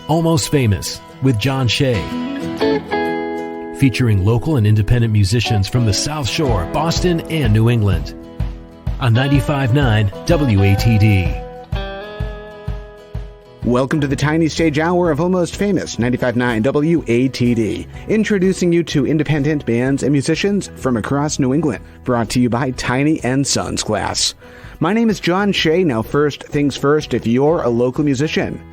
Almost Famous with John Shea. Featuring local and independent musicians from the South Shore, Boston, and New England. On 95.9 WATD. Welcome to the Tiny Stage Hour of Almost Famous, 95.9 WATD. Introducing you to independent bands and musicians from across New England. Brought to you by Tiny & Sons Glass. My name is John Shea. Now, first things first, if you're a local musician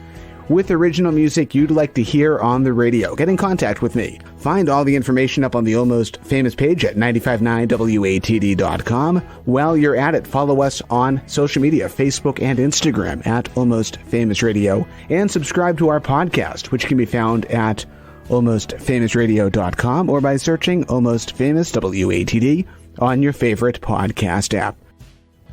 with original music you'd like to hear on the radio, get in contact with me. Find all the information up on the Almost Famous page at 959watd.com. While you're at it, follow us on social media, Facebook and Instagram at Almost Famous Radio, and subscribe to our podcast, which can be found at almostfamousradio.com or by searching Almost Famous WATD on your favorite podcast app.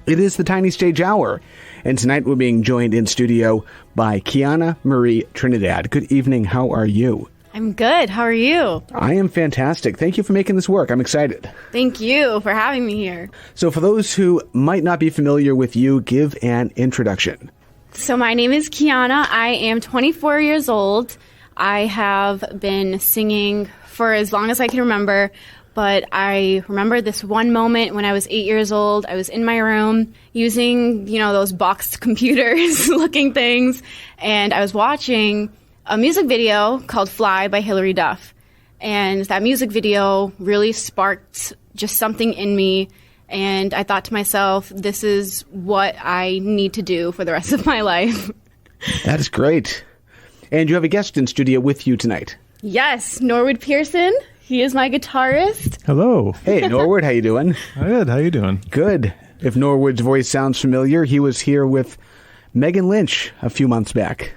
It is the Tiny Stage Hour, and tonight we're being joined in studio by Keiyana Marie Trinidad. Good evening. How are you? I'm good. How are you? I am fantastic. Thank you for making this work. I'm excited. Thank you for having me here. So for those who might not be familiar with you, give an introduction. So my name is Keiyana. I am 24 years old. I have been singing for as long as I can remember. But I remember this one moment when I was 8 years old. I was in my room using, those boxed computers looking things. And I was watching a music video called Fly by Hilary Duff. And that music video really sparked just something in me. And I thought to myself, this is what I need to do for the rest of my life. That is great. And you have a guest in studio with you tonight. Yes, Norwood Pearson. He is my guitarist. Hello. Hey, Norwood, how you doing? Good. How you doing? Good. If Norwood's voice sounds familiar, he was here with Megan Lynch a few months back.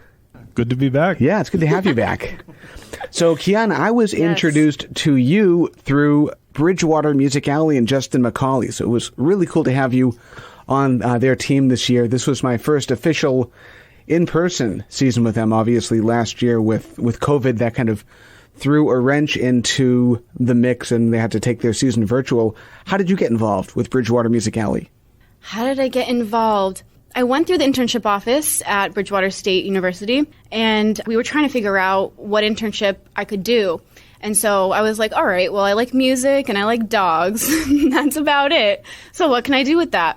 Good to be back. Yeah, it's good to have you back. So, Keiyana, I was introduced to you through Bridgewater Music Alley and Justin McCauley, so it was really cool to have you on their team this year. This was my first official in-person season with them. Obviously, last year with COVID, that kind of threw a wrench into the mix and they had to take their season virtual. How did you get involved with Bridgewater Music Alley? How did I get involved? I went through the internship office at Bridgewater State University, and we were trying to figure out what internship I could do. And so I was like, all right, well, I like music and I like dogs. That's about it. So what can I do with that?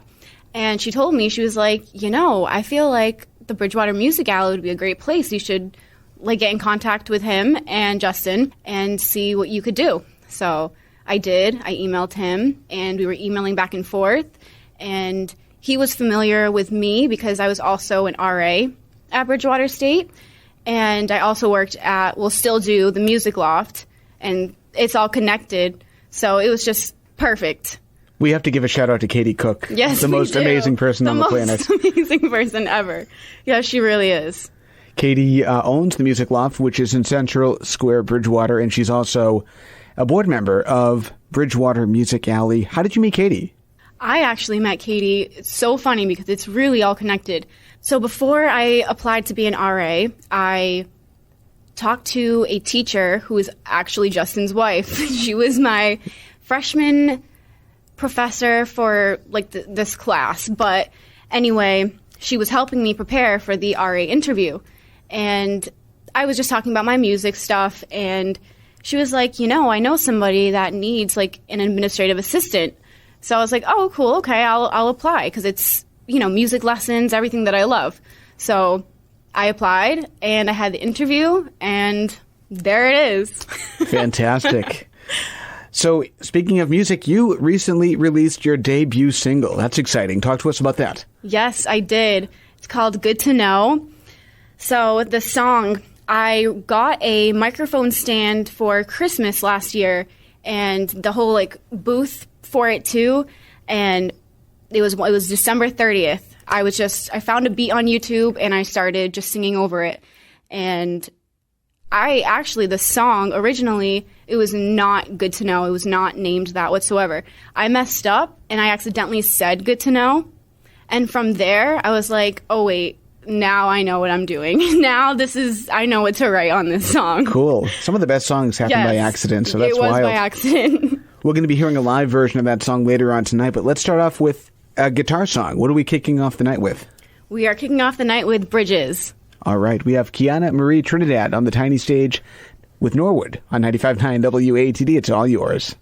And she told me, she was like, I feel like the Bridgewater Music Alley would be a great place. You should get in contact with him and Justin and see what you could do. So I did. I emailed him, and we were emailing back and forth. And he was familiar with me because I was also an RA at Bridgewater State. And I also still do the Music Loft, and it's all connected. So it was just perfect. We have to give a shout out to Katie Cook. Yes, the most amazing person on the planet. The most amazing person ever. Yeah, she really is. Katie owns the Music Loft, which is in Central Square, Bridgewater, and she's also a board member of Bridgewater Music Alley. How did you meet Katie? I actually met Katie. It's so funny because it's really all connected. So before I applied to be an RA, I talked to a teacher who is actually Justin's wife. She was my freshman professor for this class. But anyway, she was helping me prepare for the RA interview. And I was just talking about my music stuff, and she was like, I know somebody that needs an administrative assistant. So I was like, oh, cool, okay, I'll apply, because it's, music lessons, everything that I love. So I applied, and I had the interview, and there it is. Fantastic. So speaking of music, you recently released your debut single. That's exciting. Talk to us about that. Yes, I did. It's called Good to Know. So the song, I got a microphone stand for Christmas last year, and the whole booth for it too. And it was December 30th. I found a beat on YouTube and I started just singing over it. And the song originally, it was not Good to Know. It was not named that whatsoever. I messed up and I accidentally said Good to Know. And from there, I was like, oh wait, now I know what I'm doing. I know what to write on this song. Cool. Some of the best songs happen by accident, so that's wild. It was by accident. We're going to be hearing a live version of that song later on tonight, but let's start off with a guitar song. What are we kicking off the night with? We are kicking off the night with Bridges. All right. We have Keiyana Marie Trinidad on the Tiny Stage with Norwood on 95.9 WATD. It's all yours.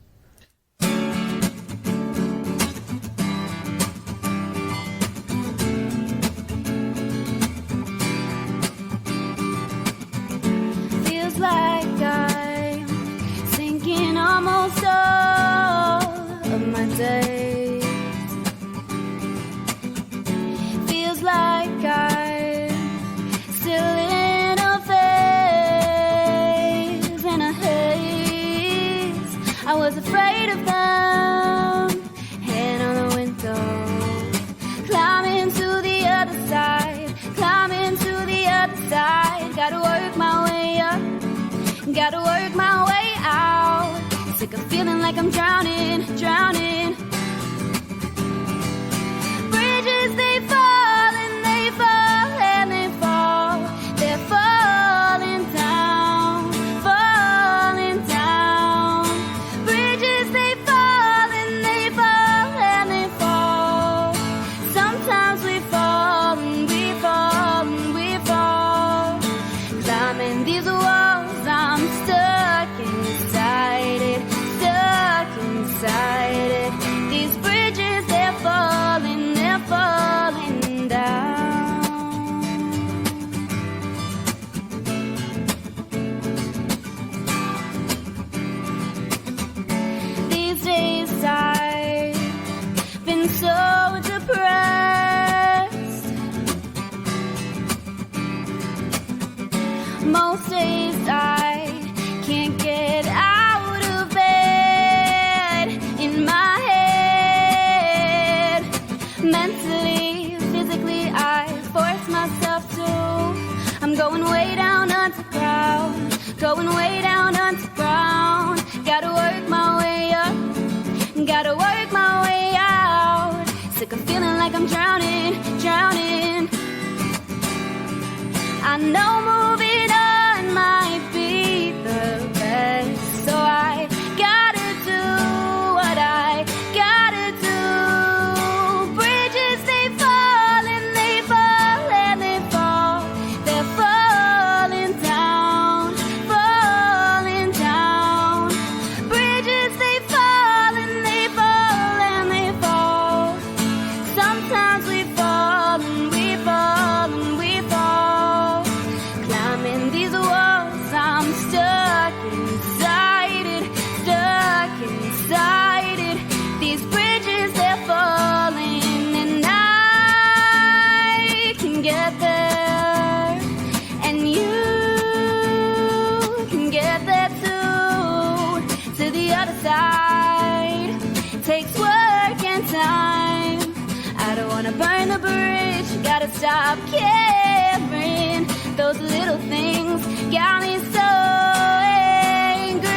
Feels like I'm sinking almost all of my days. Feels like I'm still in a phase, in a haze. I was afraid of them, hand on the window, climbing to the other side, climbing to the other side. Gotta work my way up, gotta work my way out. Sick of feeling like I'm drowning, drowning. Bridges, they fall and they fall and they fall. They're falling down, falling down. Bridges, they fall and they fall and they fall. Sometimes we fall and we fall and we fall. Climbing these walls, I'm stuck inside it, stuck inside it. These bridges, they're falling down. These days I've been so depressed. Most days I can't get out of bed. In my head, mentally, physically, I force myself to. I'm going way down underground, going way down underground. Gotta work my way up, gotta work my way out. Sick of feeling like I'm drowning, drowning. I know moving on might be the best, so I gotta do what I gotta do. Bridges, they fall and they fall and they fall. They're falling down, falling down. Bridges, they fall and they fall and they fall. Sometimes we fall and we fall and we fall. Climbing these walls, I'm stuck inside it, stuck inside it. These bridges, they're falling and I can get there, and you can get there too. To the other side, takes work and time. I don't wanna burn the bridge, gotta stop caring. Those little things got me so angry.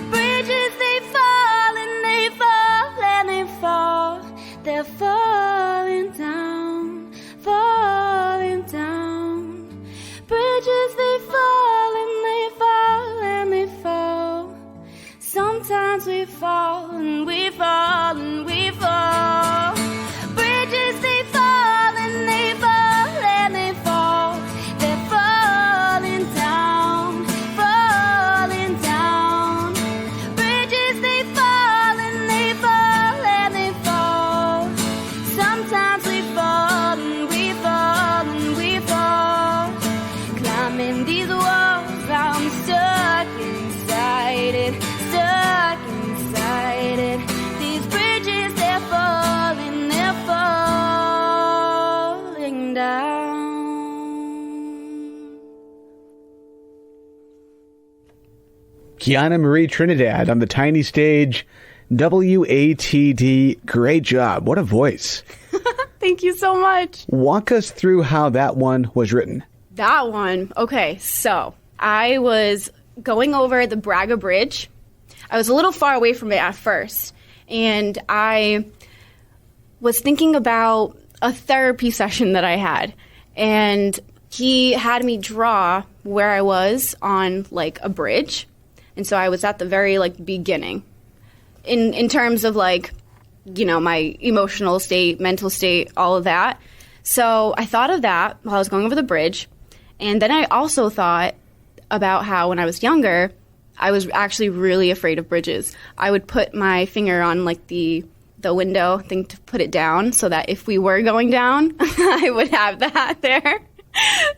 Bridges, they fall and they fall and they fall. They're falling down, falling down. Bridges, they fall and they fall and they fall. Sometimes we fall and we fall and we fall. Bridges, they fall and they fall and they fall. They're falling down, falling down. Bridges, they fall and they fall and they fall. Sometimes we fall and we fall and we fall. Climbing these walls, I'm stuck inside it, stuck inside it. These bridges, they're falling down. Keiyana Marie Trinidad on the Tiny Stage, WATD. Great job. What a voice. Thank you so much. Walk us through how that one was written. That one. Okay, so I was going over the Braga Bridge. I was a little far away from it at first, and I was thinking about a therapy session that I had, and he had me draw where I was on like a bridge, and so I was at the very like beginning in terms of like my emotional state, mental state, all of that. So I thought of that while I was going over the bridge. And then I also thought about how when I was younger, I was actually really afraid of bridges. I would put my finger on like the window thing to put it down so that if we were going down, I would have that there.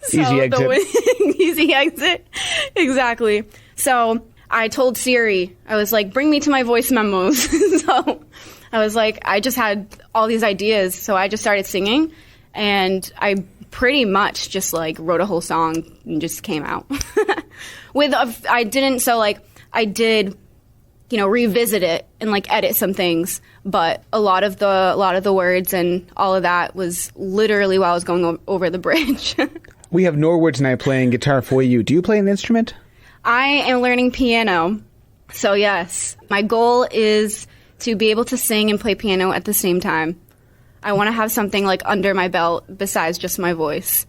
So easy exit. Easy exit. Exactly. So I told Siri, I was like, bring me to my voice memos. So I was like, I just had all these ideas. So I just started singing, and I pretty much just like wrote a whole song and just came out. I did, revisit it and like edit some things, but a lot of the words and all of that was literally while I was going over the bridge. We have Norwood and I playing guitar for you. Do you play an instrument? I am learning piano. So yes, my goal is to be able to sing and play piano at the same time. I want to have something like under my belt besides just my voice.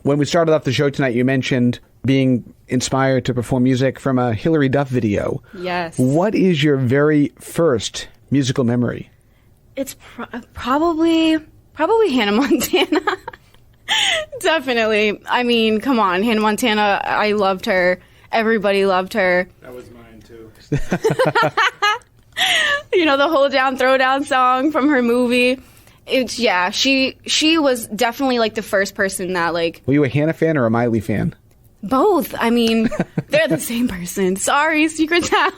When we started off the show tonight, you mentioned being inspired to perform music from a Hillary Duff video. Yes. What is your very first musical memory? It's probably Hannah Montana. Definitely. I mean, come on, Hannah Montana, I loved her. Everybody loved her. That was mine too. The Hold Down, Throw Down song from her movie. She was definitely like the first person that like... Were you a Hannah fan or a Miley fan? Both. I mean, they're the same person. Sorry, secret now.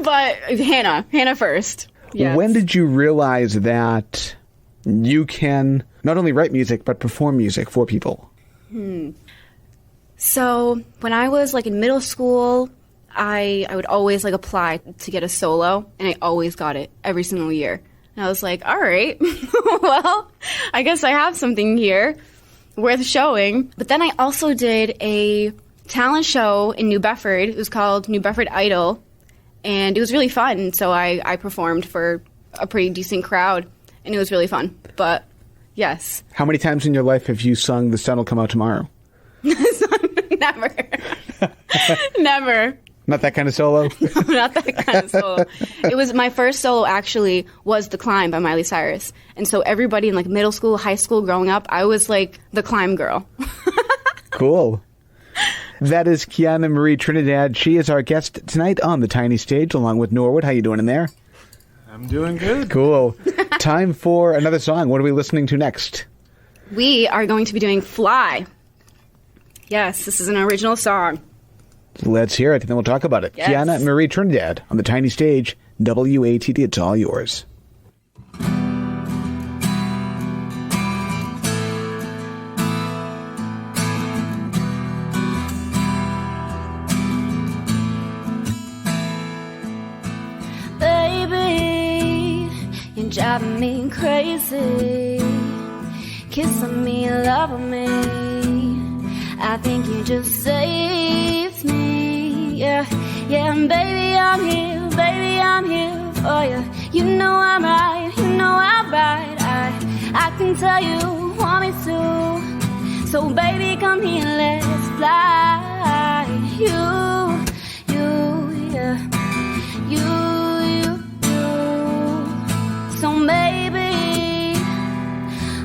But Hannah first. Yes. When did you realize that you can not only write music, but perform music for people? So when I was like in middle school, I would always like apply to get a solo, and I always got it every single year. And I was like, all right, well, I guess I have something here worth showing. But then I also did a talent show in New Bedford. It was called New Bedford Idol, and it was really fun. So I performed for a pretty decent crowd, and it was really fun. But yes. How many times in your life have you sung The Sun Will Come Out Tomorrow? Never. Never. Not that kind of solo? Not that kind of solo. It was my first solo actually was The Climb by Miley Cyrus. And so everybody in like middle school, high school growing up, I was like the Climb girl. Cool. That is Keiyana Marie Trinidad. She is our guest tonight on the Tiny Stage along with Norwood. How you doing in there? I'm doing good. Cool. Time for another song. What are we listening to next? We are going to be doing Fly. Yes, this is an original song. Let's hear it, and then we'll talk about it. Yes. Keiyana Marie Trinidad on the Tiny Stage. WATD, it's all yours. Baby, you're driving me crazy. Kissing me, loving me. I think you just saved me. Yeah, and baby, I'm here for you. You know I'm right, I can tell you want me to. So baby, come here, let's fly. You. So maybe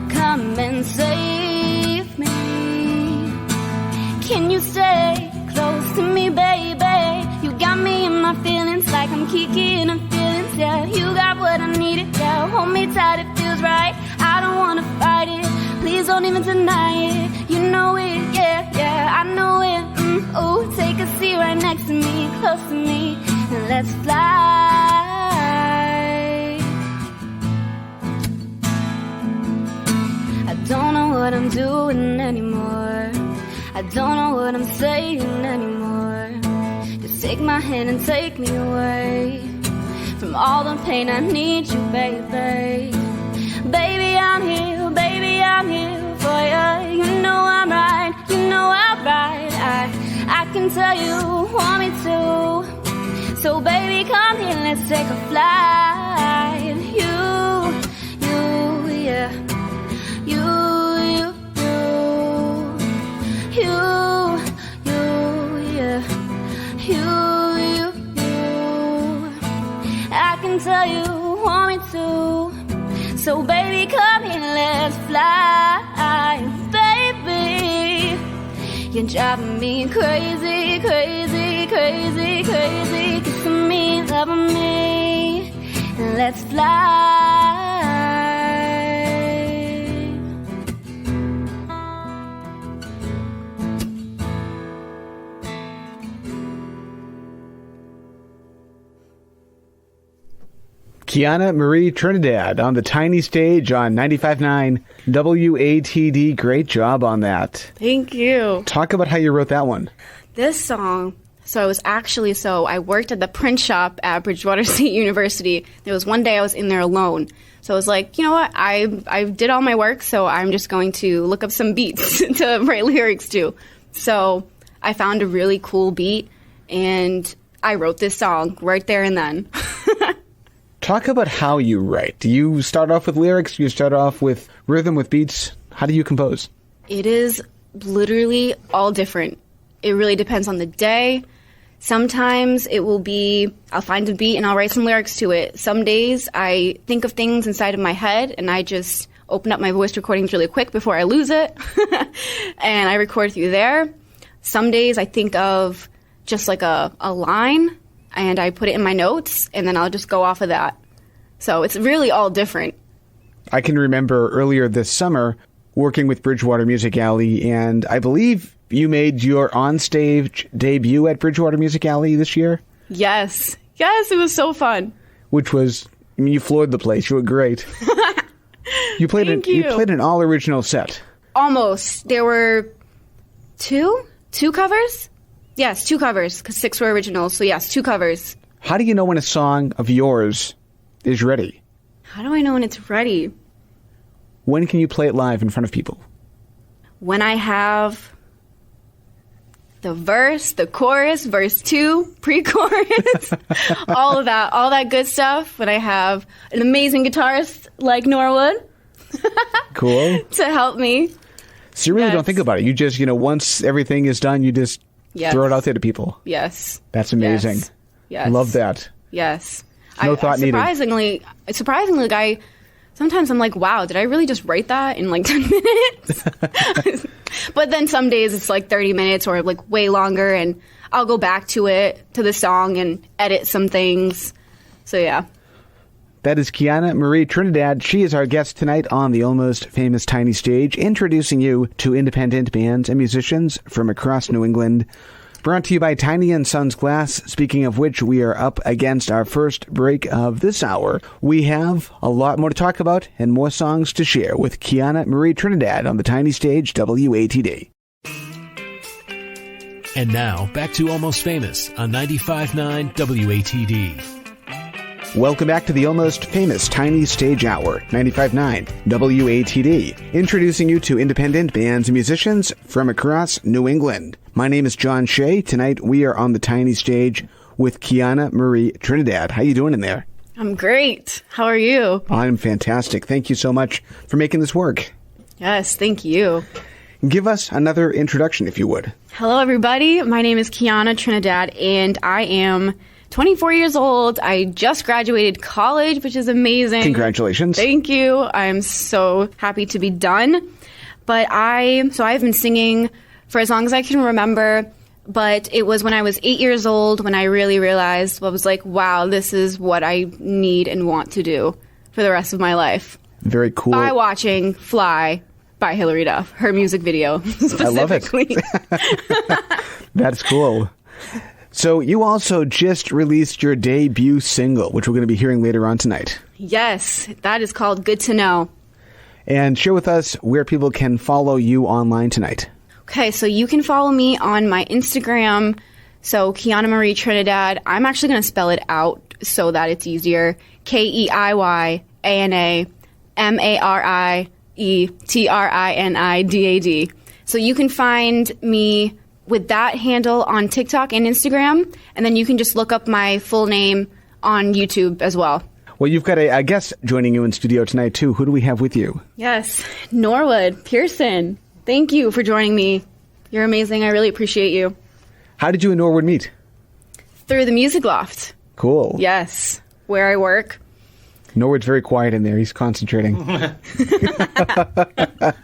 come and save me. Can you stay close to me, baby? You got me in my feelings like I'm Kiki in her feelings, yeah. You got what I needed, yeah. Hold me tight, it feels right. I don't wanna fight it. Please don't even deny it. You know it, yeah, I know it. Oh, take a seat right next to me, close to me, and let's fly. I don't know what I'm doing anymore. I don't know what I'm saying anymore. Just take my hand and take me away from all the pain. I need you, baby. Baby, I'm here for you. You know I'm right, I can tell you want me to. So baby, come here, let's take a flight. I can tell So baby, come here, let's fly, baby. You're driving me crazy, crazy, crazy, crazy. Kissing me, loving me, let's fly. Keiyana Marie Trinidad on the Tiny Stage on 95.9 WATD. Great job on that. Thank you. Talk about how you wrote that one. This song, I worked at the print shop at Bridgewater State University. There was one day I was in there alone. So I was like, you know what? I did all my work, so I'm just going to look up some beats to write lyrics to. So I found a really cool beat, and I wrote this song right there and then. Talk about how you write. Do you start off with lyrics? Do you start off with rhythm, with beats? How do you compose? It is literally all different. It really depends on the day. Sometimes it will be, I'll find a beat and I'll write some lyrics to it. Some days I think of things inside of my head and I just open up my voice recordings really quick before I lose it. And I record through there. Some days I think of just like a line and I put it in my notes, and then I'll just go off of that. So it's really all different. I can remember earlier this summer working with Bridgewater Music Alley, and I believe you made your on-stage debut at Bridgewater Music Alley this year? Yes. Yes, it was so fun. Which was, I mean, you floored the place. You were great. You played an all-original set. Almost. There were two covers? Yes, 2 covers, because 6 were originals. So yes, 2 covers. How do you know when a song of yours is ready? How do I know when it's ready? When can you play it live in front of people? When I have the verse, the chorus, verse 2, pre-chorus, all that good stuff. When I have an amazing guitarist like Norwood. Cool. To help me. So you really don't think about it. You just, once everything is done, you just throw it out there to people. Yes. That's amazing. Yes. Love that. Yes. No thought needed. Surprisingly, sometimes I'm like, wow, did I really just write that in like 10 minutes? But then some days it's like 30 minutes or like way longer, and I'll go back to the song and edit some things. So yeah. That is Keiyana Marie Trinidad. She is our guest tonight on the Almost Famous Tiny Stage, introducing you to independent bands and musicians from across New England. Brought to you by Tiny & Sons Glass. Speaking of which, we are up against our first break of this hour. We have a lot more to talk about and more songs to share with Keiyana Marie Trinidad on the Tiny Stage, WATD. And now, back to Almost Famous on 95.9 WATD. Welcome back to the Almost Famous Tiny Stage Hour, 95.9 WATD, introducing you to independent bands and musicians from across New England. My name is John Shea. Tonight we are on the Tiny Stage with Keiyana Marie Trinidad. How you doing in there? I'm great. How are you? I'm fantastic. Thank you so much for making this work. Yes, thank you. Give us another introduction, if you would. Hello, everybody. My name is Keiyana Trinidad, and I am 24 years old. I just graduated college, which is amazing. Congratulations. Thank you. I'm so happy to be done. But I've been singing for as long as I can remember, but it was when I was 8 years old when I really realized, I was like, wow, this is what I need and want to do for the rest of my life. Very cool. By watching Fly by Hilary Duff, her music video specifically. I love it. That's cool. So you also just released your debut single, which we're going to be hearing later on tonight. Yes, that is called Good to Know. And share with us where people can follow you online tonight. Okay, so you can follow me on my Instagram, so Keiyana Marie Trinidad. I'm actually going to spell it out so that it's easier. KEIYANA So you can find me with that handle on TikTok and Instagram, and then you can just look up my full name on YouTube as well. Well, you've got a guest joining you in studio tonight, too. Who do we have with you? Yes, Norwood Pearson. Thank you for joining me. You're amazing. I really appreciate you. How did you and Norwood meet? Through the Music Loft. Cool. Yes, where I work. Norwood's very quiet in there. He's concentrating.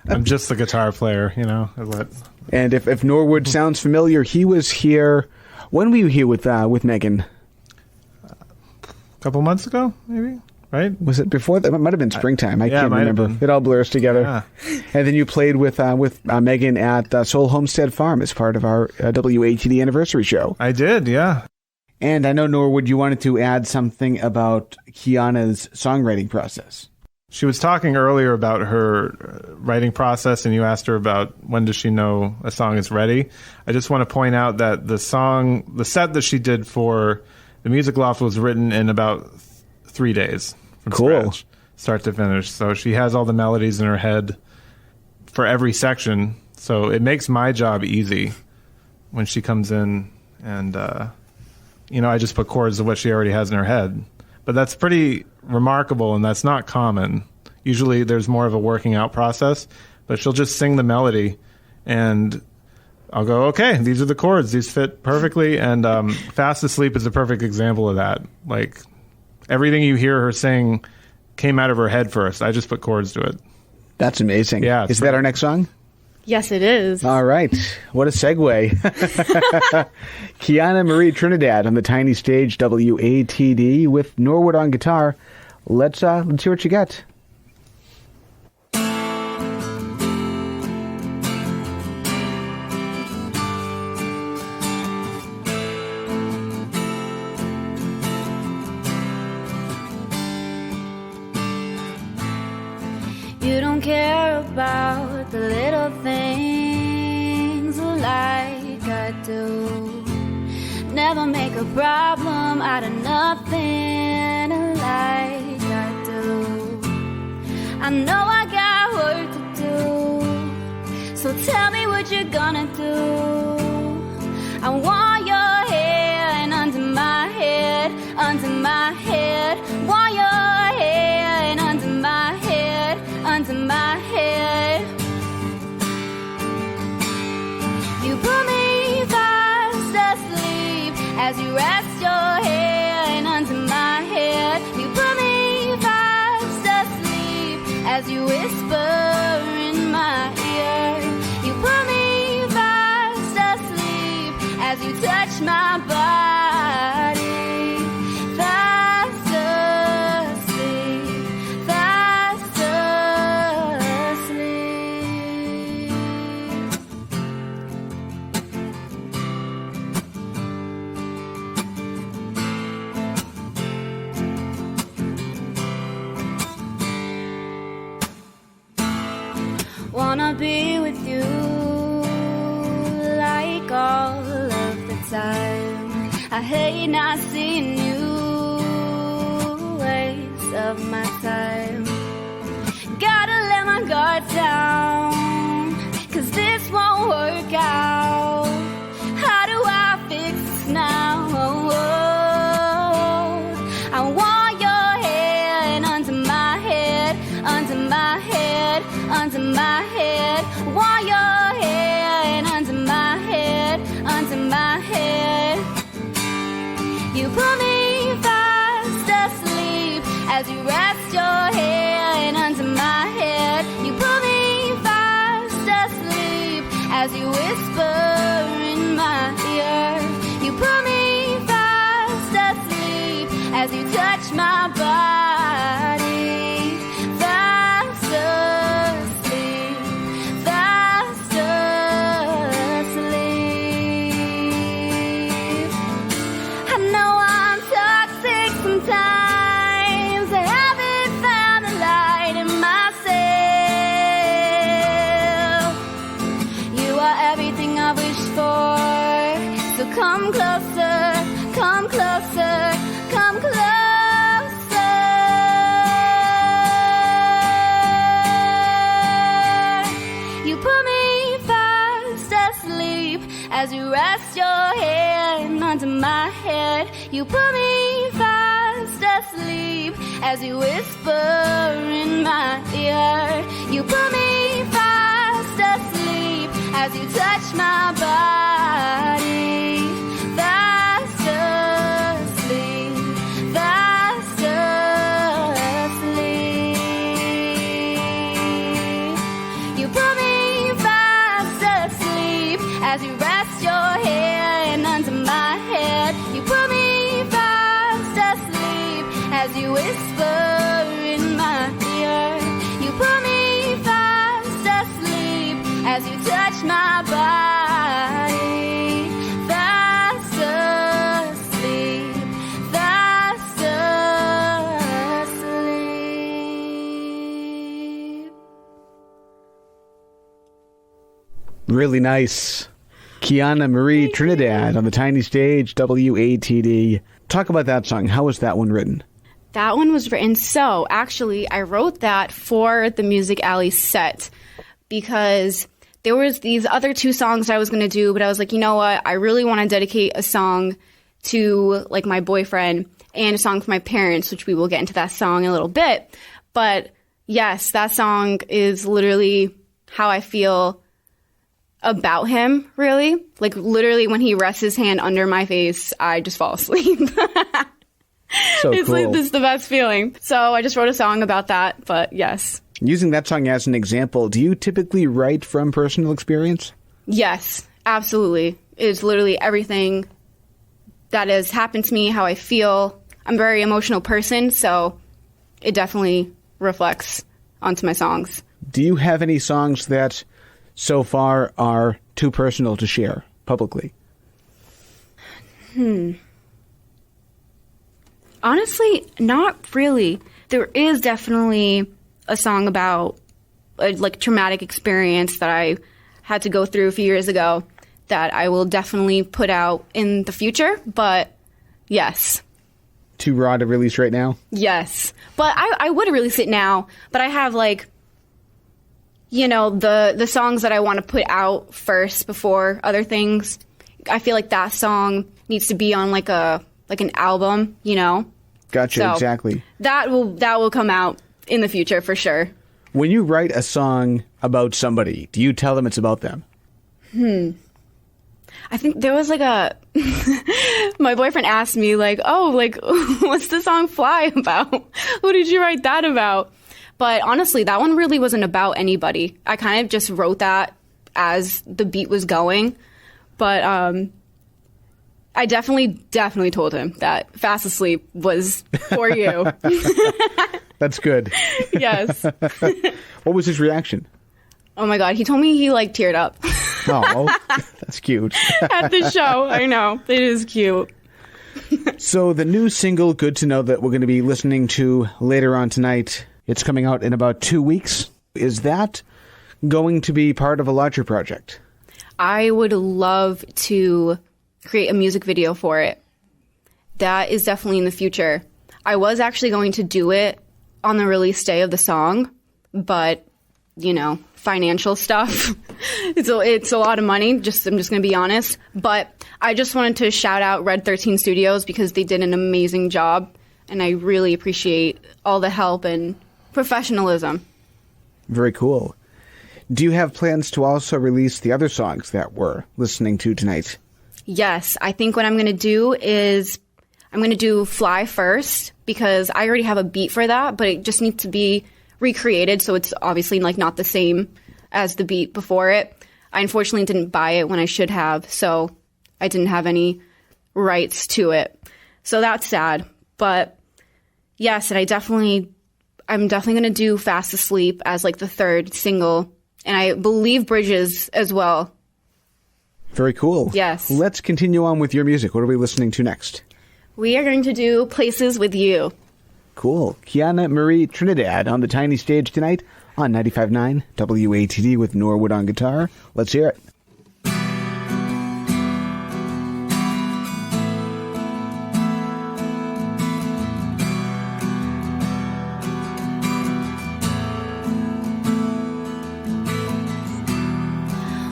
I'm just the guitar player, you know. And if Norwood sounds familiar, he was here. When were you here with Megan? A couple months ago, maybe. Right? Was it before that? It might have been springtime. I can't remember. It all blurs together. Yeah. And then you played with Megan at Soul Homestead Farm as part of our WATD anniversary show. I did, yeah. And I know, Norwood, you wanted to add something about Keiyana's songwriting process. She was talking earlier about her writing process, and you asked her about when does she know a song is ready. I just want to point out that the set that she did for the Music Loft was written in about 3 days from scratch, start to finish. So she has all the melodies in her head for every section. So it makes my job easy when she comes in and, I just put chords of what she already has in her head. But that's pretty remarkable, and that's not common. Usually there's more of a working out process, but she'll just sing the melody, and I'll go, okay, these are the chords. These fit perfectly, and Fast Asleep is a perfect example of that. Like, everything you hear her sing came out of her head first. I just put chords to it. That's amazing. Yeah. Is that our next song? Yes, it is. All right. What a segue. Keiyana Marie Trinidad on the Tiny Stage, WATD, with Norwood on guitar. Let's hear what you got. You don't care about the little things like I do. Never make a problem out of nothing like I do. I know I got work to do, so tell me what you're gonna do. I want your hair under my head, under my head. Want your hair under my head, under my head. You put me fast asleep as you rest your head under my head. You put me fast asleep as you whisper in my ear. You put me fast asleep as you touch my body. Fast asleep, fast asleep. Wanna be with you like all of the time. I hate not seeing you waste of my time. Gotta let my guard down, 'cause this won't work out. How do I fix this now? I want your head under my head, under my head, under my head. Want your head under my head, under my head. You put me fast asleep as you rest your head under my head. You put me fast asleep as you whisper in my ear. You put me fast asleep as you touch my body. Fast asleep, fast asleep. I know I'm toxic sometimes. I haven't found the light in myself. You are everything I wish for. So come closer, come closer, come closer. You put me fast asleep as you rest your head under my head. You put me fast asleep as you whisper in my ear. You put me fast asleep as you touch my body. Fast asleep, fast asleep. Really nice. Keiyana Marie Trinidad on the Tiny Stage, WATD. Talk about that song. How was that one written? That one was written. So, actually, I wrote that for the Music Alley set because there was these other two songs I was going to do, but I was like, you know what? I really want to dedicate a song to like my boyfriend and a song for my parents, which we will get into that song in a little bit. But yes, that song is literally how I feel about him, really. Like, literally, when he rests his hand under my face, I just fall asleep. So It's cool. like, this is the best feeling. So I just wrote a song about that, but yes. Using that song as an example, do you typically write from personal experience? Yes, absolutely. It's literally everything that has happened to me, how I feel. I'm a very emotional person, so it definitely reflects onto my songs. Do you have any songs that so far are too personal to share publicly? Honestly, not really. There is definitely a song about a traumatic experience that I had to go through a few years ago that I will definitely put out in the future, but yes. Too raw to release right now? Yes. But I would release it now, but I have the songs that I want to put out first before other things. I feel like that song needs to be on like an album, Gotcha, So, exactly. That will come out in the future for sure. When you write a song about somebody, do you tell them it's about them? I think there was my boyfriend asked me what's the song Fly about? Who did you write that about? But honestly, that one really wasn't about anybody. I kind of just wrote that as the beat was going. But I definitely told him that Fast Asleep was for you. That's good. Yes. What was his reaction? Oh my God, he told me he teared up Oh, that's cute. at the show. I know, it is cute. So the new single, Good to Know, that we're going to be listening to later on tonight, it's coming out in about 2 weeks. Is that going to be part of a larger project? I would love to create a music video for it. That is definitely in the future. I was actually going to do it on the release day of the song, but, financial stuff. It's a lot of money, I'm just going to be honest. But I just wanted to shout out Red 13 Studios because they did an amazing job, and I really appreciate all the help and professionalism. Very cool. Do you have plans to also release the other songs that we're listening to tonight? Yes, I think what I'm going to do is I'm going to do Fly first because I already have a beat for that, but it just needs to be recreated, so it's obviously not the same as the beat before it. I unfortunately didn't buy it when I should have, so I didn't have any rights to it. So that's sad. But yes, and I'm definitely going to do Fast Asleep as the third single, and I believe Bridges as well. Very cool. Yes. Let's continue on with your music. What are we listening to next? We are going to do Places with You. Cool. Keiyana Marie Trinidad on the Tiny Stage tonight on 95.9 WATD with Norwood on guitar. Let's hear it.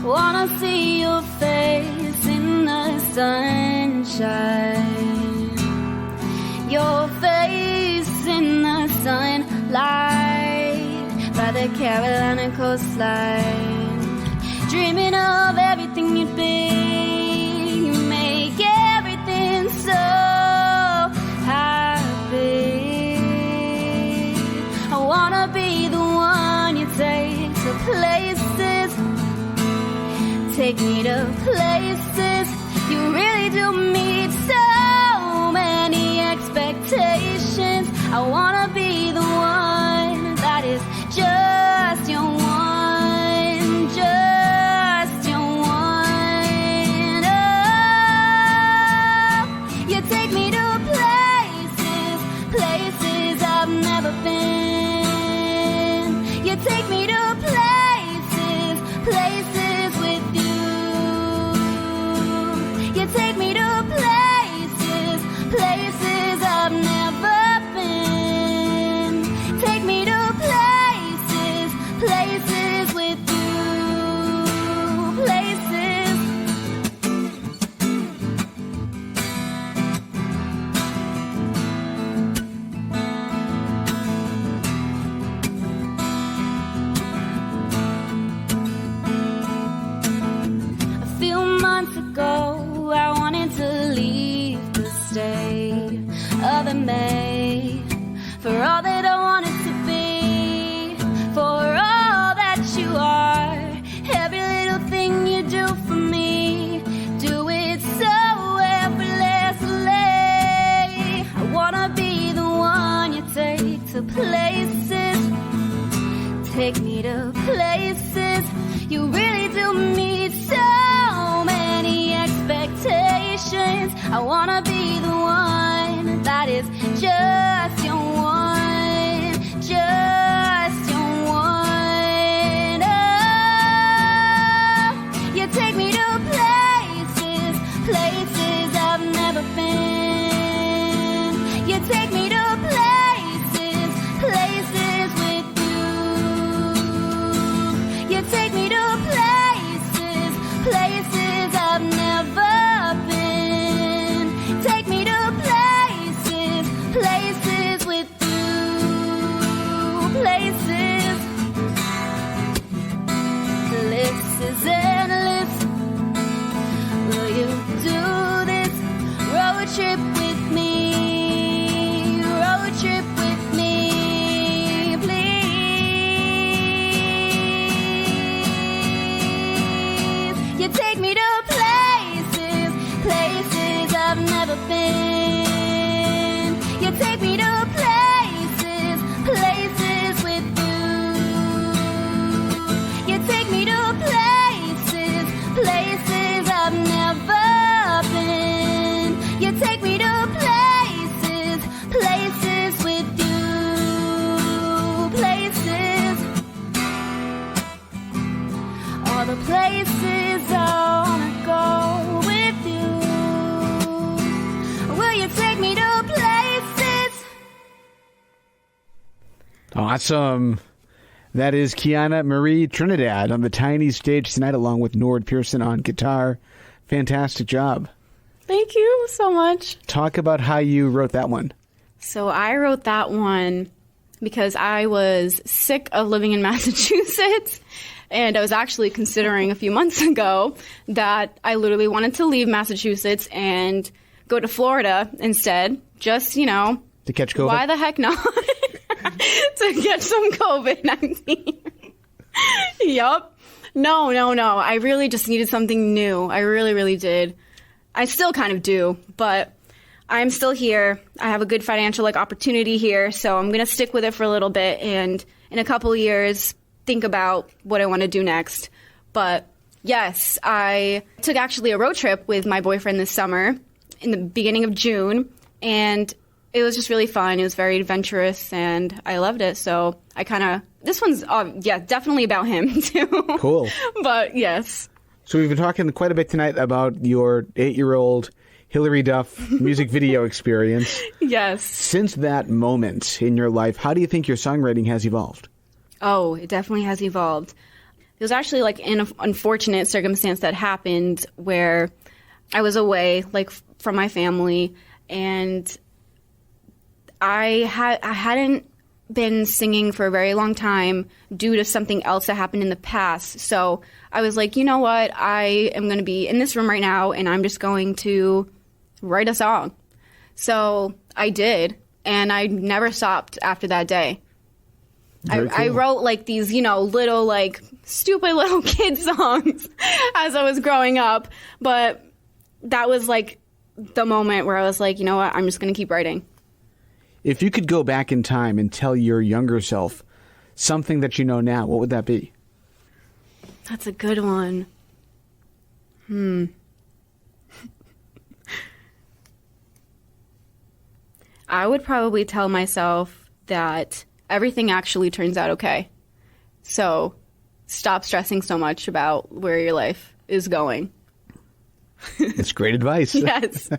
Wanna see your face in the sunshine, your face in the sunlight by the Carolina coastline, dreaming of everything you'd be. You make everything so happy. I wanna be the one you take to places. Take me to places. You really do meet so many expectations. I wanna be the one that is just your one, just your one. Oh, you take me to places, places I've never been. You take me to places, places with take me to places. You really do meet so many expectations. I wanna be the one that is just your one, just your one. Oh, you take me to places, places I've never been. You take me to places, places with you. You take me to places, places I've never been. Take me to places, places with you. Places, places endless. Will you do this road trip with me? Road trip with me, please. You take me to places, places I've never been. You take me to places, places with you. You take me to places, places I've never been. You take me to places, places with you. Places, all the places I wanna go with you. Will you take me to places? Awesome. That is Keiyana Marie Trinidad on the Tiny Stage tonight, along with Nord Pearson on guitar. Fantastic job. Thank you so much. Talk about how you wrote that one. So I wrote that one because I was sick of living in Massachusetts, and I was actually considering a few months ago that I literally wanted to leave Massachusetts and go to Florida instead. Just, To catch COVID? why the heck not? To get some COVID-19. Yup. No. I really just needed something new. I really, really did. I still kind of do, but I'm still here. I have a good financial opportunity here, so I'm going to stick with it for a little bit, and in a couple of years, think about what I want to do next. But yes, I took actually a road trip with my boyfriend this summer in the beginning of June, and it was just really fun. It was very adventurous, and I loved it. So I kind of, this one's, definitely about him too. Cool. But yes. So we've been talking quite a bit tonight about your 8-year-old Hillary Duff music video experience. Yes. Since that moment in your life, how do you think your songwriting has evolved? Oh, it definitely has evolved. It was actually an unfortunate circumstance that happened where I was away, from my family, and I hadn't been singing for a very long time due to something else that happened in the past. So I was like, you know what? I am going to be in this room right now, and I'm just going to write a song. So I did, and I never stopped after that day. I wrote these, little stupid little kid songs as I was growing up. But that was the moment where I was like, you know what? I'm just going to keep writing. If you could go back in time and tell your younger self something that you know now, what would that be? That's a good one. I would probably tell myself that everything actually turns out okay. So stop stressing so much about where your life is going. It's great advice. Yes.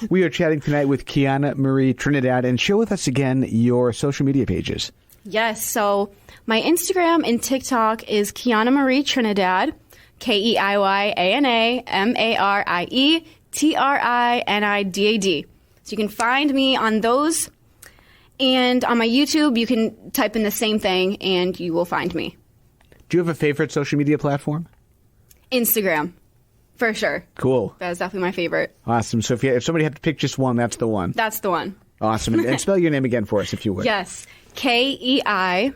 We are chatting tonight with Keiyana Marie Trinidad, and share with us again your social media pages. Yes. So my Instagram and TikTok is Keiyana Marie Trinidad, KEIYANA MARIE TRINIDAD. So you can find me on those. And on my YouTube, you can type in the same thing and you will find me. Do you have a favorite social media platform? Instagram. For sure. Cool. That is definitely my favorite. Awesome. So if somebody had to pick just one, that's the one. That's the one. Awesome. And spell your name again for us, if you would. Yes. KEIYANA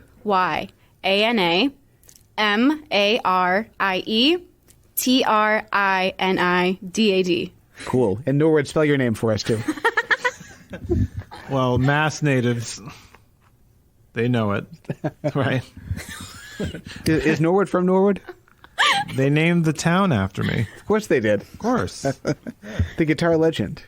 Cool. And Norwood, spell your name for us, too. Well, Mass natives. They know it, right? Is Norwood from Norwood? They named the town after me. Of course they did. Of course. The guitar legend.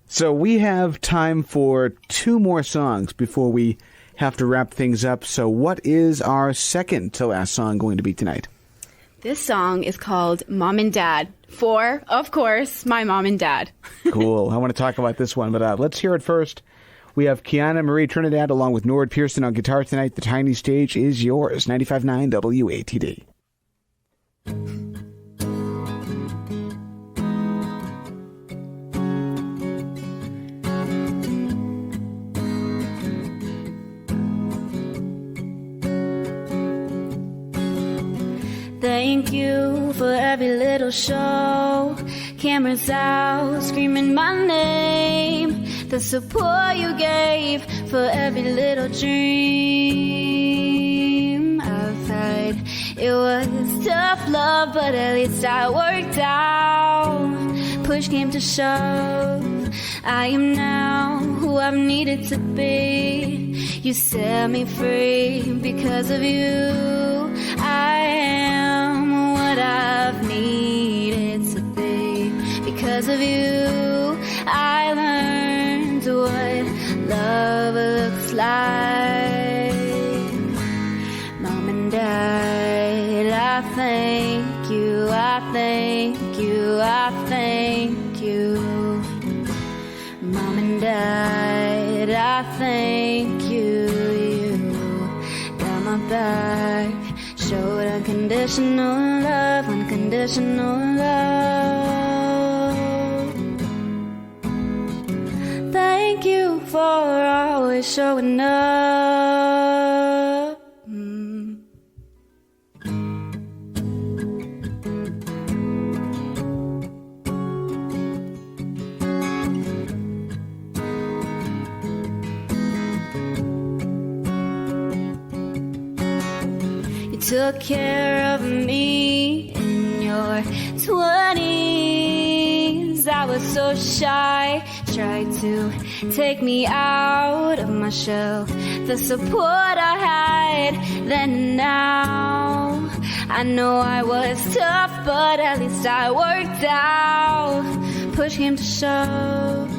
So we have time for 2 more songs before we have to wrap things up. So what is our second to last song going to be tonight? This song is called Mom and Dad for, of course, my mom and dad. Cool. I want to talk about this one, but let's hear it first. We have Keiyana Marie Trinidad along with Norwood Pearson on guitar tonight. The Tiny Stage is yours. 95.9 WATD. Thank you for every little show. Cameras out, screaming my name. The support you gave for every little dream I've had. It was tough love, but at least I worked out. Push came to shove. I am now who I've needed to be. You set me free because of you. I am what I've needed to be. Because of you, I learned what love looks like. Mom and Dad, I thank you, I thank you, I thank you. Mom and Dad, I thank you. You got my back. Showed unconditional love, unconditional love. Thank you for always showing up. Took care of me in your 20s. I was so shy, tried to take me out of my shell. The support I had then and now. I know I was tough, but at least I worked out. Push came to shove.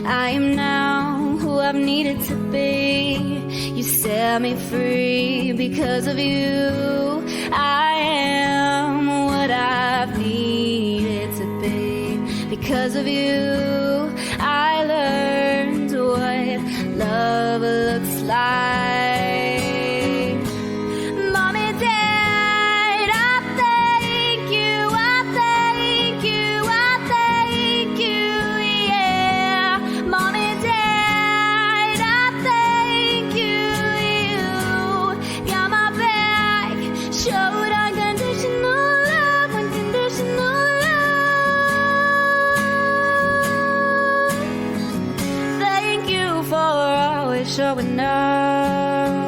I am now who I've needed to be. You set me free because of you. I am what I've needed to be. Because of you, I learned what love looks like. Mom and Dad, I thank you, I thank you, I thank you, yeah. Mom and Dad, I thank you, you got my back. Showed unconditional love, unconditional love. Thank you for always showing up.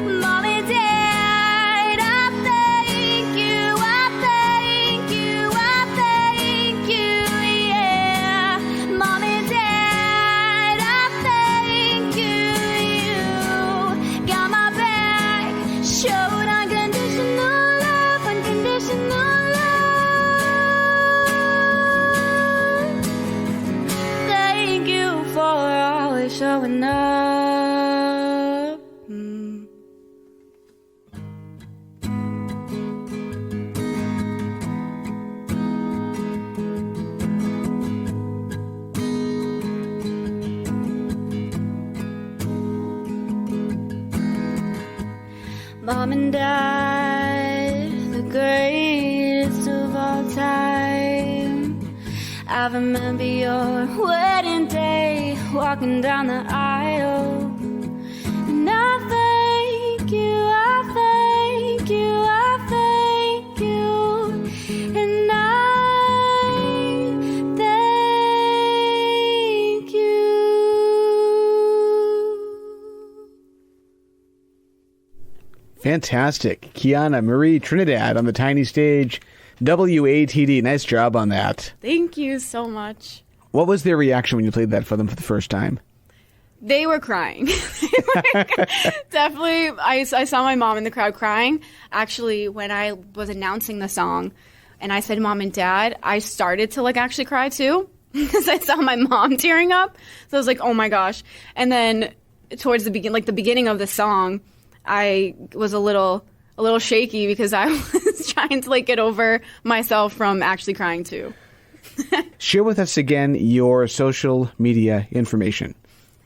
Mom and Dad, I thank you, I thank you, I thank you, yeah. Mom and Dad, I thank you, you got my back. Showed unconditional love, unconditional love. Thank you for always showing up. Mom and Dad, the greatest of all time. I remember your wedding day, walking down the aisle. And I thank you, I thank you, I thank you. And I thank you. Fantastic. Keiyana Marie Trinidad on the Tiny Stage, WATD. Nice job on that. Thank you so much. What was their reaction when you played that for them for the first time? They were crying. Definitely. I saw my mom in the crowd crying. Actually, when I was announcing the song and I said Mom and Dad, I started to actually cry too because I saw my mom tearing up. So I was like, oh my gosh. And then towards the beginning of the song, I was a little shaky because I was trying to get over myself from actually crying too. Share with us again your social media information.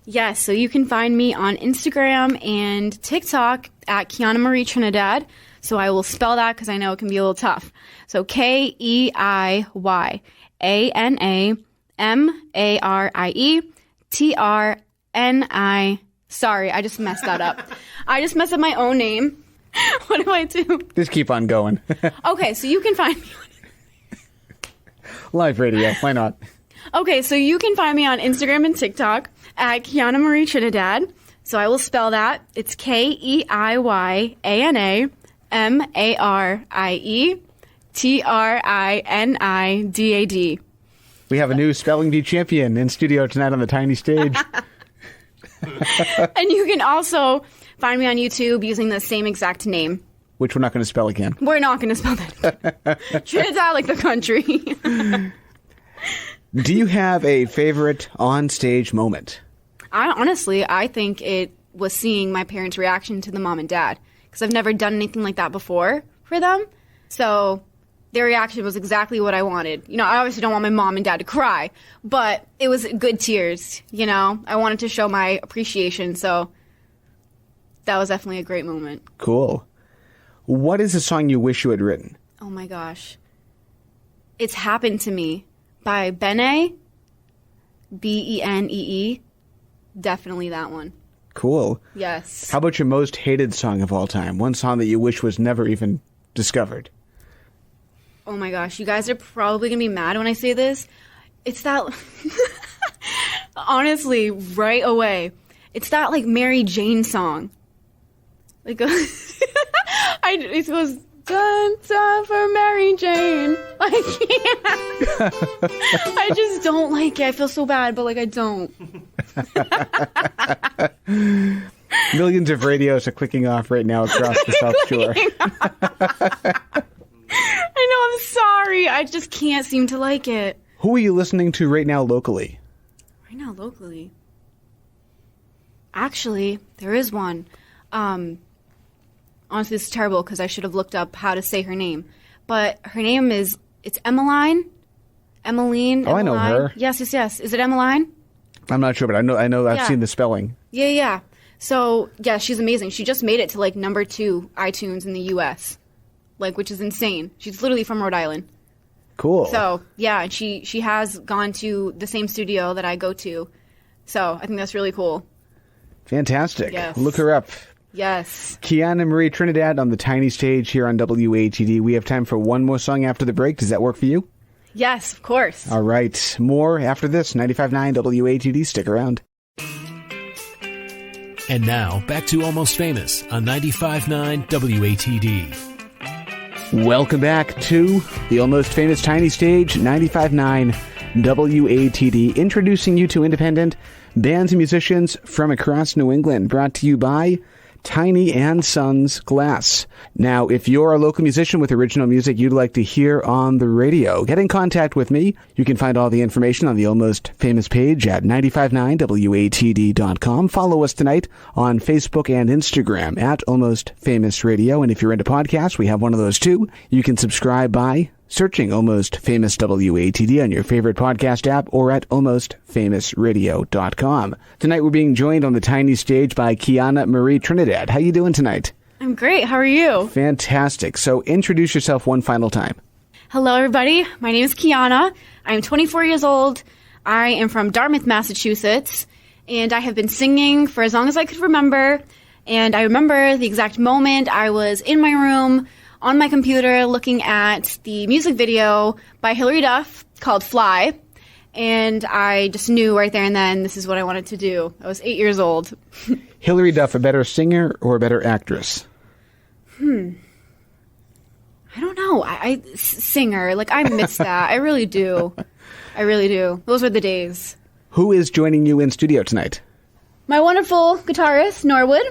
Yes, so you can find me on Instagram and TikTok at Keiyana Marie Trinidad. So I will spell that because I know it can be a little tough. So KEIYANAMARIETRNI. Sorry, I just messed that up. I just messed up my own name. What do I do? Just keep on going. Okay, so you can find me. Live radio, why not? Okay, so you can find me on Instagram and TikTok at Keiyana Marie Trinidad. So I will spell that. It's KEIYANAMARIETRINIDAD. We have a new spelling bee champion in studio tonight on the Tiny Stage. And you can also find me on YouTube using the same exact name. Which we're not going to spell again. We're not going to spell that. Trinidad like the country. Do you have a favorite on-stage moment? I think it was seeing my parents' reaction to the mom and dad. Because I've never done anything like that before for them. So their reaction was exactly what I wanted. I obviously don't want my mom and dad to cry. But it was good tears, I wanted to show my appreciation. So that was definitely a great moment. Cool. What is a song you wish you had written? Oh my gosh. It's Happened to Me by Benee, Benee. Definitely that one. Cool. Yes. How about your most hated song of all time? One song that you wish was never even discovered. Oh my gosh. You guys are probably going to be mad when I say this. It's that... Honestly, right away. It's that Mary Jane song. It goes, time for Mary Jane. I can't. I just don't like it. I feel so bad, but I don't. Millions of radios are clicking off right now across the South Shore. I know, I'm sorry. I just can't seem to like it. Who are you listening to right now locally? Right now locally? Actually, there is one. Honestly, this is terrible because I should have looked up how to say her name. But her name it's Emmeline. Emmeline. Oh, I know her. Yes. Is it Emmeline? I'm not sure, but I know I've seen the spelling. Yeah. So, yeah, she's amazing. She just made it to number 2 iTunes in the U.S., which is insane. She's literally from Rhode Island. Cool. So, yeah, and she has gone to the same studio that I go to. So, I think that's really cool. Fantastic. Yes. Look her up. Yes. Keiyana Marie Trinidad on the Tiny Stage here on WATD. We have time for one more song after the break. Does that work for you? Yes, of course. All right. More after this. 95.9 WATD. Stick around. And now, back to Almost Famous on 95.9 WATD. Welcome back to the Almost Famous Tiny Stage, 95.9 WATD. Introducing you to independent bands and musicians from across New England. Brought to you by Tiny and Sons Glass. Now, if you're a local musician with original music you'd like to hear on the radio, get in contact with me. You can find all the information on the Almost Famous page at 959watd.com. Follow us tonight on Facebook and Instagram at Almost Famous Radio. And if you're into podcasts, we have one of those too. You can subscribe by searching Almost Famous WATD on your favorite podcast app or at almostfamousradio.com. Tonight we're being joined on the Tiny Stage by Keiyana Marie Trinidad. How you doing tonight? I'm great. How are you? Fantastic. So introduce yourself one final time. Hello, everybody. My name is Keiyana. I'm 24 years old. I am from Dartmouth, Massachusetts, and I have been singing for as long as I could remember. And I remember the exact moment I was in my room on my computer looking at the music video by Hilary Duff called Fly. And I just knew right there and then this is what I wanted to do. I was 8 years old. Hilary Duff, a better singer or a better actress? I don't know. Singer. Like, I miss that. I really do. I really do. Those were the days. Who is joining you in studio tonight? My wonderful guitarist, Norwood.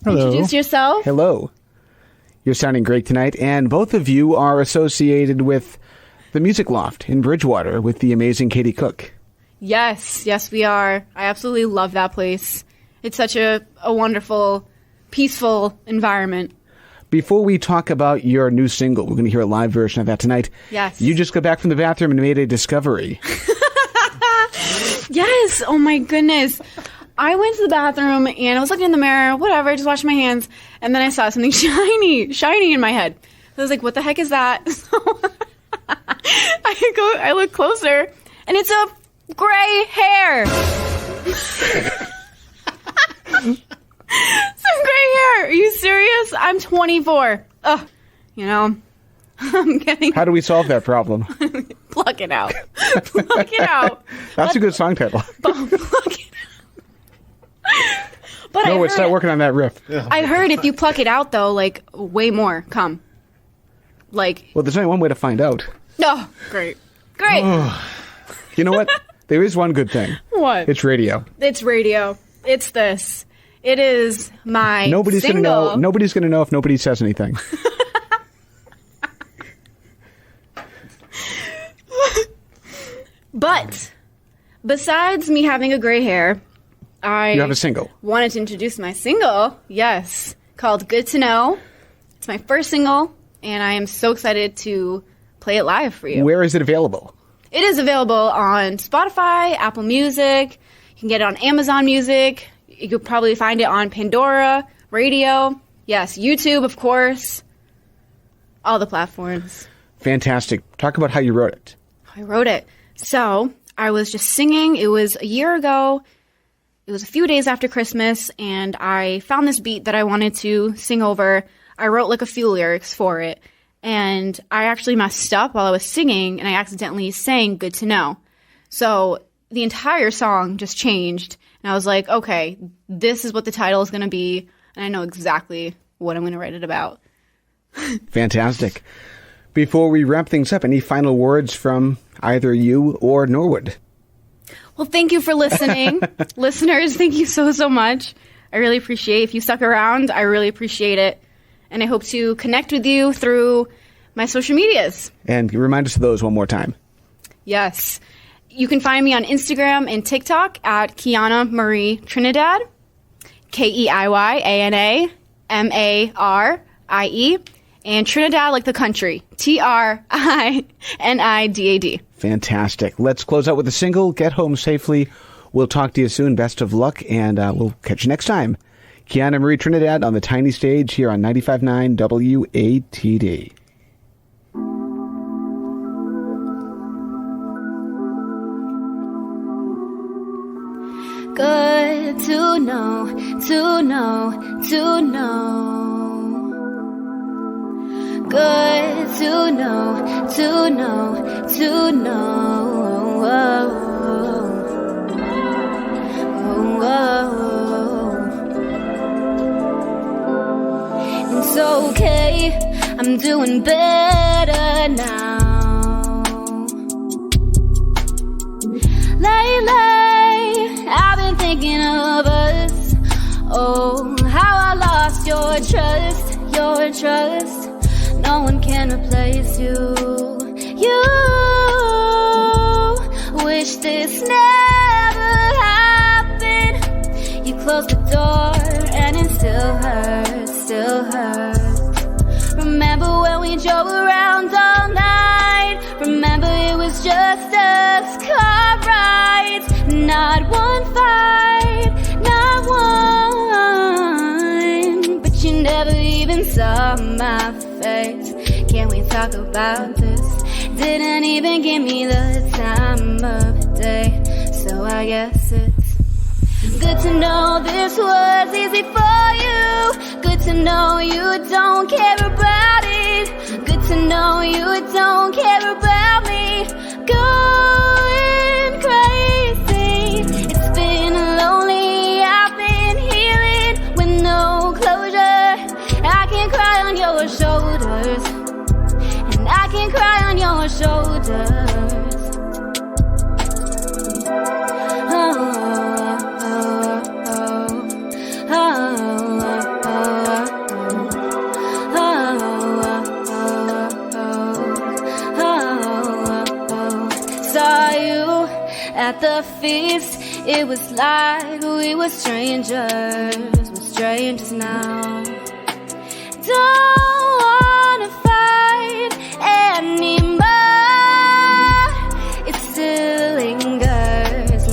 Hello. Introduce yourself. Hello. You're sounding great tonight, and both of you are associated with the Music Loft in Bridgewater with the amazing Katie Cook. Yes, we are. I absolutely love that place. It's such a wonderful, peaceful environment. Before we talk about your new single, we're going to hear a live version of that tonight. Yes. You just got back from the bathroom and made a discovery. Yes. Oh my goodness. I went to the bathroom and I was looking in the mirror, whatever, just washing my hands, and then I saw something shiny in my head. I was like, what the heck is that? So I look closer, and it's a gray hair. Some gray hair. Are you serious? I'm 24. Ugh. You know, I'm getting... How do we solve that problem? Pluck it out. Pluck it out. That's a good song title. Pluck it out. But No, start working on that riff. I heard if you pluck it out, though, like, way more come. Like... Well, there's only one way to find out. Oh, great. Great. You know what? There is one good thing. What? It's radio. It's radio. It's this. It is my Nobody's going to single. know. Nobody's going to know if nobody says anything. But besides me having a gray hair, You have a single. wanted to introduce my single, yes, called Good to Know. It's my first single, and I am so excited to play it live for you. Where is it available? It is available on Spotify, Apple Music. You can get it on Amazon Music. You could probably find it on Pandora, radio. Yes, YouTube, of course. All the platforms. Fantastic. Talk about how you wrote it. I wrote it. So I was just singing. It was a year ago. It was a few days after Christmas, and I found this beat that I wanted to sing over. I wrote like a few lyrics for it, and I actually messed up while I was singing, and I accidentally sang Good to Know. So the entire song just changed, and I was like, okay, this is what the title is going to be, and I know exactly what I'm going to write it about. Fantastic. Before we wrap things up, any final words from either you or Norwood? Well, thank you for listening. Listeners, thank you so, so much. I really appreciate it. If you stuck around, I really appreciate it. And I hope to connect with you through my social medias. And remind us of those one more time. Yes. You can find me on Instagram and TikTok at Keiyana Marie Trinidad. KEIYANA MARIE. And Trinidad like the country. TRINIDAD. Fantastic. Let's close out with a single. Get home safely. We'll talk to you soon. Best of luck, and we'll catch you next time. Keiyana Marie Trinidad on the Tiny Stage here on 95.9 WATD. Good to know, to know, to know. Good to know, to know, to know. It's okay, I'm doing better now. Lately, I've been thinking of us. Oh, how I lost your trust, your trust. No one can replace you. You wish this never happened. You closed the door and it still hurts, still hurts. Remember when we drove around all night? Remember it was just us car rides. Not one fight, not one. But you never even saw my face. Can we talk about this? Didn't even give me the time of day. So I guess it's good to know this was easy for you. Good to know you don't care about it. Good to know you don't care about me. Going crazy. It's been lonely. I've been healing with no closure. I can cry on your shoulders. Oh, oh, oh, oh, oh. Saw you at the feast. It was like we were strangers. We're strangers now. Don't wanna fight anymore. It still lingers.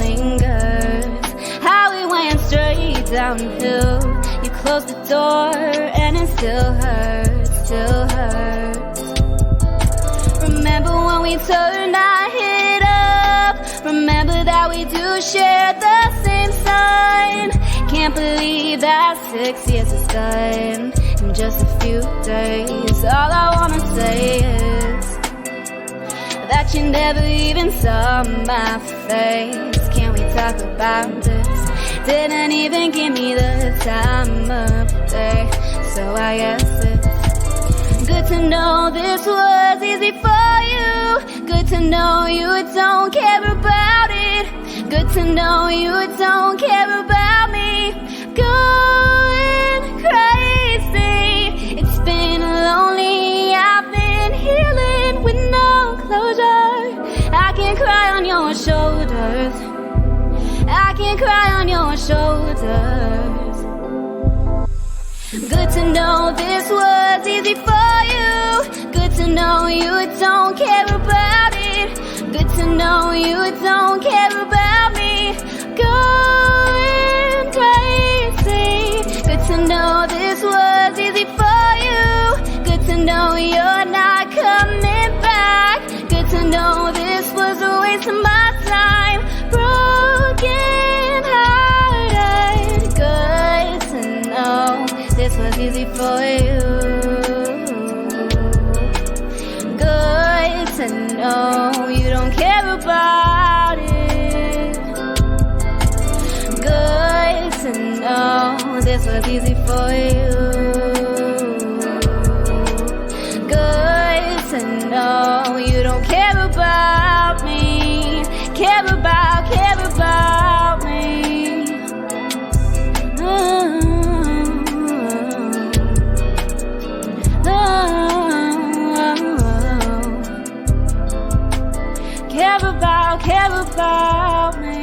How we went straight downhill. You closed the door and it still hurts. Remember when we turned our head up? Remember that we do share the same sign. Can't believe that 6 years is done in just a few days. All I wanna say is that you never even saw my face. Can we talk about this? Didn't even give me the time of day. So I guess it's good to know this was easy for you. Good to know you don't care about it. Good to know you don't care about me. Going crazy. It's been lonely. I've been healing with no closure. I can cry on your shoulders. I can cry on your shoulders. Good to know this was easy for you. Good to know you don't care about it. Good to know you don't care about me. Going crazy. Good to know this was easy for you. Good to know you're not coming back. Good to know this was a waste of my time. Broken hearted. Good to know this was easy for you. Good to know you don't care about it. Good to know this was easy for you. Good to know you don't care about me. Care about me. Care about me.